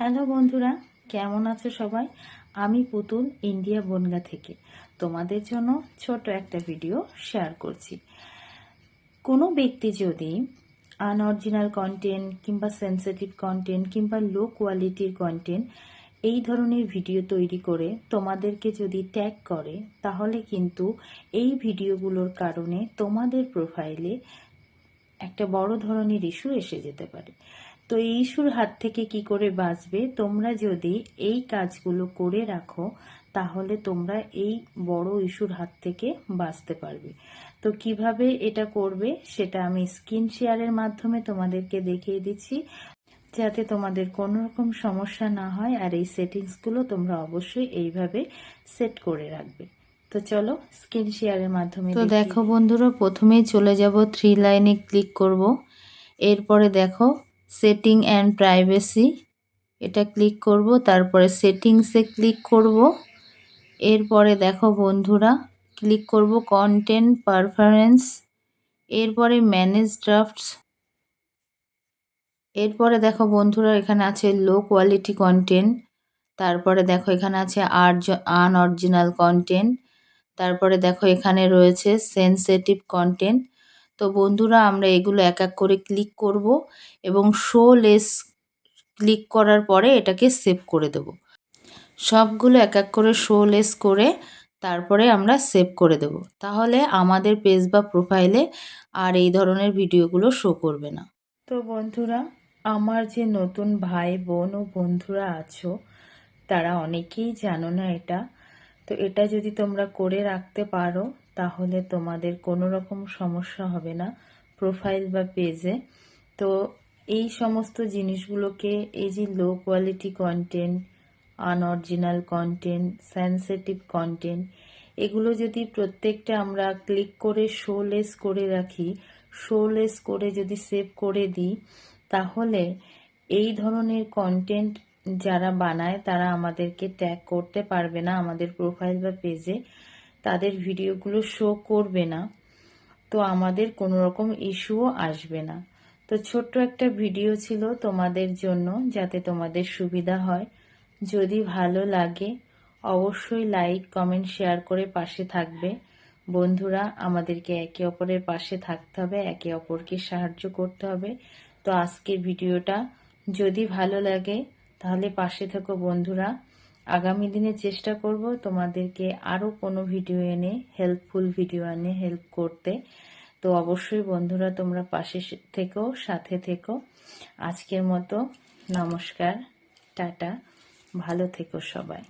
Hello বন্ধুরা, কেমন আছো সবাই? আমি পুতুল ইন্ডিয়া বনগা থেকে তোমাদের জন্য ছোট একটা ভিডিও শেয়ার করছি। কোনো ব্যক্তি যদি আনঅরিজিনাল কন্টেন্ট কিংবা সেন্সিটিভ কন্টেন্ট কিংবা লো কোয়ালিটির কন্টেন্ট এই ধরনের ভিডিও তৈরি করে তোমাদেরকে যদি ট্যাগ করে, তাহলে কিন্তু এই ভিডিওগুলোর কারণে তোমাদের প্রোফাইলে একটা বড় ধরনের ইস্যু এসে যেতে পারে। তো এই ইস্যুর হাত থেকে কি করে বাঁচবে? তোমরা যদি এই কাজগুলো করে রাখো, তাহলে তোমরা এই বড় ইস্যুর হাত থেকে বাঁচতে পারবে। তো কিভাবে এটা করবে সেটা আমি স্ক্রিন শেয়ারের মাধ্যমে তোমাদেরকে দেখিয়ে দিচ্ছি, যাতে তোমাদের কোনো রকম সমস্যা না হয়। আর এই সেটিংসগুলো তোমরা অবশ্যই এইভাবে সেট করে রাখবে। তো চলো স্ক্রিন শেয়ারের মাধ্যমে। তো দেখো বন্ধুরা, প্রথমেই চলে যাব 3 লাইনে ক্লিক করব। এরপরে দেখো সেটিং অ্যান্ড প্রাইভেসি, এটা ক্লিক করব। তারপরে সেটিংসে ক্লিক করব। এরপরে দেখো বন্ধুরা, ক্লিক করব কন্টেন্ট পারফরমেন্স। এরপরে ম্যানেজ ড্রাফটস। এরপরে দেখো বন্ধুরা, এখানে আছে লো কোয়ালিটি কন্টেন্ট। তারপরে দেখো এখানে আছে আনঅরিজিনাল কন্টেন্ট। তারপরে দেখো এখানে রয়েছে সেনসিটিভ কন্টেন্ট। তো বন্ধুরা, আমরা এগুলো এক এক করে ক্লিক করব এবং শো লেস ক্লিক করার পরে এটাকে সেভ করে দেব। সবগুলো এক এক করে শো লেস করে তারপরে আমরা সেভ করে দেব। তাহলে আমাদের পেজ বা প্রোফাইলে আর এই ধরনের ভিডিওগুলো শো করবে না। তো বন্ধুরা, আমার যে নতুন ভাই বোন ও বন্ধুরা আছো, তারা অনেকেই জানো না এটা। তো এটা যদি তোমরা করে রাখতে পারো, তাহলে তোমাদের কোনো রকম সমস্যা হবে না প্রোফাইল বা পেজে। তো এই সমস্ত জিনিসগুলোকে, এই যে low quality content, unoriginal content, sensitive content, এগুলো যদি প্রত্যেকটা আমরা ক্লিক করে শোলেস করে রাখি, শোলেস করে যদি সেভ করে দিই, তাহলে এই ধরনের কন্টেন্ট যারা বানায় তারা আমাদেরকে ট্যাগ করতে পারবে না আমাদের প্রোফাইল বা পেজে, তাদের ভিডিওগুলো শো করবে না। তো আমাদের কোনো রকম ইস্যুও আসবে না। তো ছোট্ট একটা ভিডিও ছিল তোমাদের জন্য, যাতে তোমাদের সুবিধা হয়। যদি ভালো লাগে অবশ্যই লাইক কমেন্ট শেয়ার করে পাশে থাকবে। বন্ধুরা, আমাদেরকে একে অপরের পাশে থাকতে হবে, একে অপরকে সাহায্য করতে হবে। তো আজকের ভিডিওটা যদি ভালো লাগে তাহলে পাশে থেকো বন্ধুরা। আগামী দিনে চেষ্টা করব তোমাদেরকে আরও কোনো ভিডিও এনে, হেল্পফুল ভিডিও এনে হেল্প করতে। তো অবশ্যই বন্ধুরা, তোমরা পাশে থেকো, সাথে থেকো। আজকের মতো নমস্কার, টাটা, ভালো থেকো সবাই।